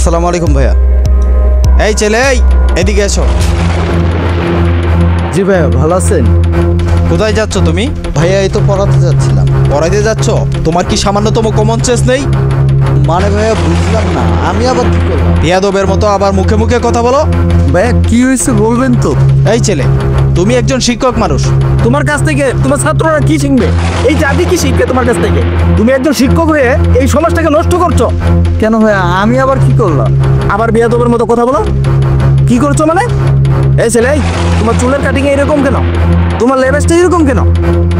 আসসালামু আলাইকুম ভাইয়া। এই ছেলে, এই এদিকে এসো। জি ভাইয়া, ভালো আছেন? কোথায় যাচ্ছ তুমি? ভাইয়া এই তো পড়াতে যাচ্ছিলাম। পড়াইতে যাচ্ছ? তোমার কি সামান্যতম কমন সেন্স নেই? মানে ভাইয়া বুঝলাম না, আমি আবার কি করলাম? বিয়াদবের মতো আবার মুখে মুখে কথা বলো। ভাইয়া কি হয়েছে বলবেন তো? এই ছেলে, তুমি একজন শিক্ষক মানুষ, তোমার কাছ থেকে তোমার ছাত্ররা কি শিখবে? এই জাতি কি শিখবে তোমার কাছ থেকে? তুমি একজন শিক্ষক হয়ে এই সমাজটাকে নষ্ট করছো। কেন ভাইয়া, আমি আবার কি করলাম? আবার বিয়াদবের মতো কথা বলো। কি করছো মানে? এই ছেলে, তোমার চুলের কাটিং এরকম কেন? তোমার লেভেলটা এরকম কেন?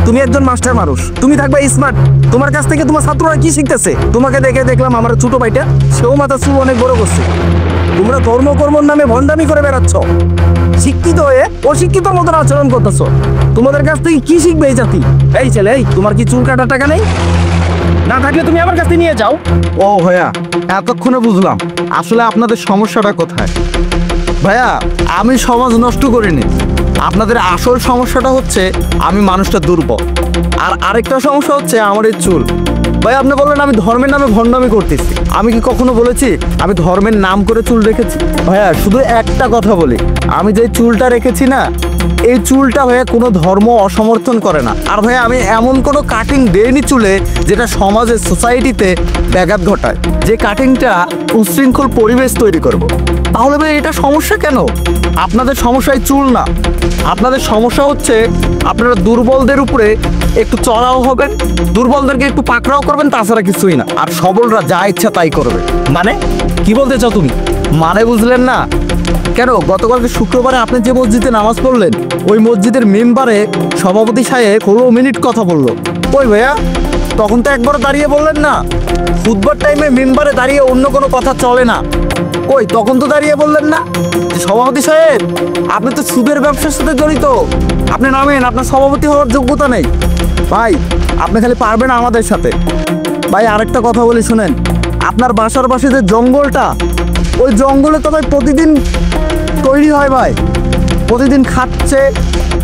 তুমি একজন মাস্টার মানুষ, তুমি থাকবে স্মার্ট। তোমার কাছ থেকে তোমার ছাত্ররা কি শিখতেছে? তোমাকে দেখে দেখলাম আমার ছোট ভাইটা, সেও মাথা চুল অনেক বড় করছে। তোমরা ধর্মকর্মর নামে ভণ্ডামি করে বেড়াচ্ছ, শিক্ষিত হয়ে অশিক্ষিত মতন আচরণ করতেছো। তোমাদের কাছ থেকে কি শিখবে এই জাতি? এই ছেলে, তোমার কি চুল কাটার টাকা নেই? না থাকলে তুমি আমার কাছ থেকে নিয়ে যাও। ও ভাইয়া, এতক্ষণে বুঝলাম আসলে আপনাদের সমস্যাটা কোথায়। ভাইয়া, আমি সমাজ নষ্ট করিনি। আপনাদের আসল সমস্যাটা হচ্ছে আমি মানুষটা দুর্বল, আর আরেকটা সমস্যা হচ্ছে আমার এই চুল। ভাই আপনি বললেন আমি ধর্মের নামে ভণ্ডামি করতেছি, আমি কি কখনো বলেছি আমি ধর্মের নাম করে চুল রেখেছি? ভাইয়া শুধু একটা কথা বলি, আমি যে চুলটা রেখেছি না, এই চুলটা ভাইয়া কোনো ধর্ম অসমর্থন করে না। আর ভাইয়া আমি এমন কোনো কাটিং দেইনি চুলে যেটা সমাজের সোসাইটিতে ব্যাঘাত ঘটায়, যে কাটিংটা উচ্ছৃঙ্খল পরিবেশ তৈরি করব। তাহলে ভাই এটা সমস্যা কেন? আপনাদের সমস্যায় চুল না, আপনাদের সমস্যা হচ্ছে আপনারা দুর্বলদের উপরে একটু চড়াও হবেন, দুর্বলদেরকে একটু পাকড়াও করবেন, তাছাড়া কিছুই না। আর সবলরা যা ইচ্ছা তাই করবে। মানে কি বলতে চাও তুমি? মানে বুঝলেন না কেন? গতকালকে শুক্রবারে আপনি যে মসজিদে নামাজ পড়লেন, ওই মসজিদের মেম্বারে সভাপতি সাহেব 16 মিনিট কথা বললো। ওই ভাইয়া, তখন তো একবার দাঁড়িয়ে বললেন না, খুতবার টাইমে মেম্বারে দাঁড়িয়ে অন্য কোনো কথা চলে না। ওই তখন তো দাঁড়িয়ে বললেন না যে সভাপতি সাহেব আপনি তো সুদের ব্যবসার সাথে জড়িত, আপনি নামেন, আপনার সভাপতি হওয়ার যোগ্যতা নেই। ভাই আপনি খালি পারবেন আমাদের সাথে। ভাই আরেকটা কথা বলি শুনেন, আপনার বাসার পাশে যে জঙ্গলটা, ওই জঙ্গলে তো ভাই প্রতিদিন তৈরি হয় ভাই, প্রতিদিন খাচ্ছে,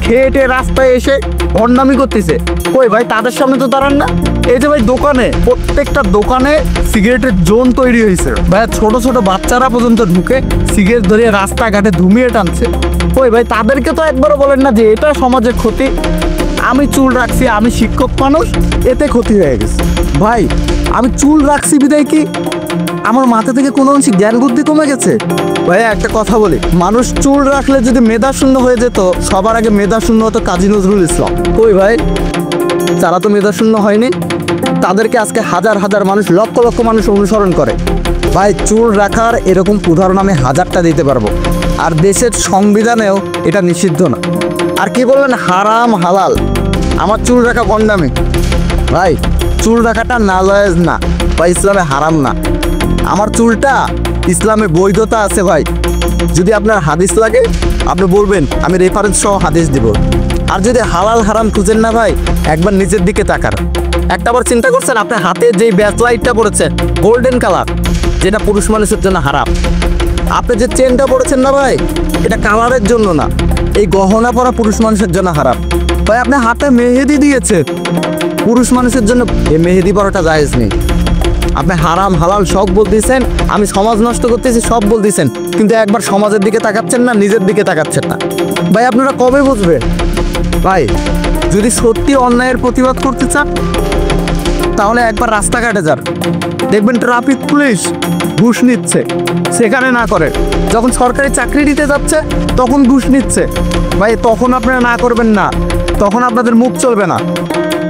খেয়ে রাস্তায় এসে ভণ্ডামি করতেছে। কই ভাই তাদের সামনে তো দাঁড়ান না। এই যে ভাই দোকানে, প্রত্যেকটা দোকানে সিগারেটের জোন তৈরি হয়েছে ভাই, ছোট ছোট বাচ্চারা পর্যন্ত ঢুকে সিগারেট ধরিয়ে রাস্তাঘাটে ধুমিয়ে টানছে। কই ভাই তাদেরকে তো একবারও বলেন না যে এটা সমাজের ক্ষতি। আমি চুল রাখছি, আমি শিক্ষক মানুষ, এতে ক্ষতি হয়ে গেছে। ভাই আমি চুল রাখছি বিদায় কি আমার মাথা থেকে কোনো অংশে জ্ঞান বুদ্ধি কমে গেছে? ভাইয়া একটা কথা বলি, মানুষ চুল রাখলে যদি মেধা শূন্য হয়ে যেত, সবার আগে মেধা শূন্য হতো কাজী নজরুল ইসলাম। কই ভাই, যারা তো মেধা শূন্য হয়নি, তাদেরকে আজকে হাজার হাজার মানুষ, লক্ষ লক্ষ মানুষ অনুসরণ করে। ভাই চুল রাখার এরকম উদাহরণ আমি হাজারটা দিতে পারবো, আর দেশের সংবিধানেও এটা নিষিদ্ধ না। আর কি বলবেন হারাম হালাল, আমার চুল রাখা ভণ্ডামি। ভাই চুল রাখাটা নাজায়েজ না বা ইসলামে হারাম না, আমার চুলটা ইসলামে বৈধতা আছে। ভাই যদি আপনার হাদিস লাগে আপনি বলবেন, আমি রেফারেন্স সহ হাদিস দিব। আর যদি হালাল হারাম খুঁজেন না ভাই, একবার নিচের দিকে তাকান। একটাবার চিন্তা করছেন আপনার হাতে যেই ব্যাসলাইটটা পড়েছে গোল্ডেন কালার, যেটা পুরুষ মানুষের জন্য হারাম। আপনি যে চেনটা পড়েছেন না ভাই, এটা কালারের জন্য না, এই গহনা পরা পুরুষ মানুষের জন্য হারাম। ভাই আপনি হাতে মেহেদি দিয়েছে, পুরুষ মানুষের জন্য এই মেহেদি পরাটা জায়েজ নেই। আপনি হারাম হালাল সব বলতেছেন, আমি সমাজ নষ্ট করতেছি সব বলতেছেন, কিন্তু একবার সমাজের দিকে তাকাচ্ছেন না, নিজের দিকে তাকাচ্ছেন না। ভাই আপনারা কবে বুঝবে? ভাই যদি সত্যি অন্যায়ের প্রতিবাদ করতে চান, তাহলে একবার রাস্তাঘাটে যান, দেখবেন ট্রাফিক পুলিশ ঘুষ নিচ্ছে, সেখানে না করে যখন সরকারি চাকরি দিতে যাচ্ছে তখন ঘুষ নিচ্ছে। ভাই তখন আপনারা না করবেন না, তখন আপনাদের মুখ চলবে না।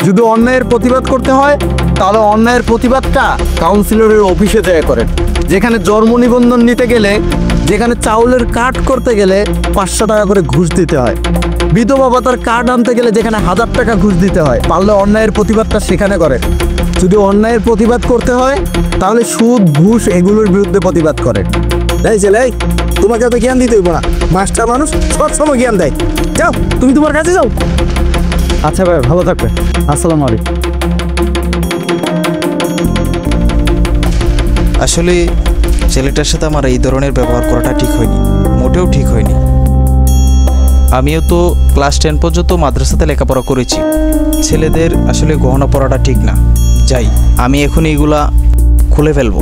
যদি অন্যায়ের প্রতিবাদ করতে হয়, তাহলে অন্যায়ের প্রতিবাদটা কাউন্সিলরের অফিসে যেয়ে করেন, যেখানে জন্ম নিবন্ধন নিতে গেলে, যেখানে চাউলের কার্ড করতে গেলে 500 টাকা করে ঘুষ দিতে হয়, বিধবা ভাতার কার্ড আনতে গেলে যেখানে 1000 টাকা ঘুষ দিতে হয়। পারলে অন্যায়ের প্রতিবাদটা সেখানে করে। যদি অন্যায়ের প্রতিবাদ করতে হয়, তাহলে সুদ ঘুষ এগুলোর বিরুদ্ধে প্রতিবাদ করে। এই ছেলে, তোমাকে তো জ্ঞান দিতে হইব না, মাস্টার মানুষ সবসময় জ্ঞান দেয়। যাও তুমি তোমার কাছে যাও। আচ্ছা ভাই ভালো থাকবেন, আসসালামু আলাইকুম। আসলে ছেলেটার সাথে আমার এই ধরনের ব্যবহার করাটা ঠিক হয়নি, মোটেও ঠিক হয়নি। আমিও তো ক্লাস 10 পর্যন্ত মাদ্রাসাতে লেখাপড়া করেছি। ছেলেদের আসলে গহনা পরাটা ঠিক না। যাই, আমি এখন এইগুলা খুলে ফেলবো।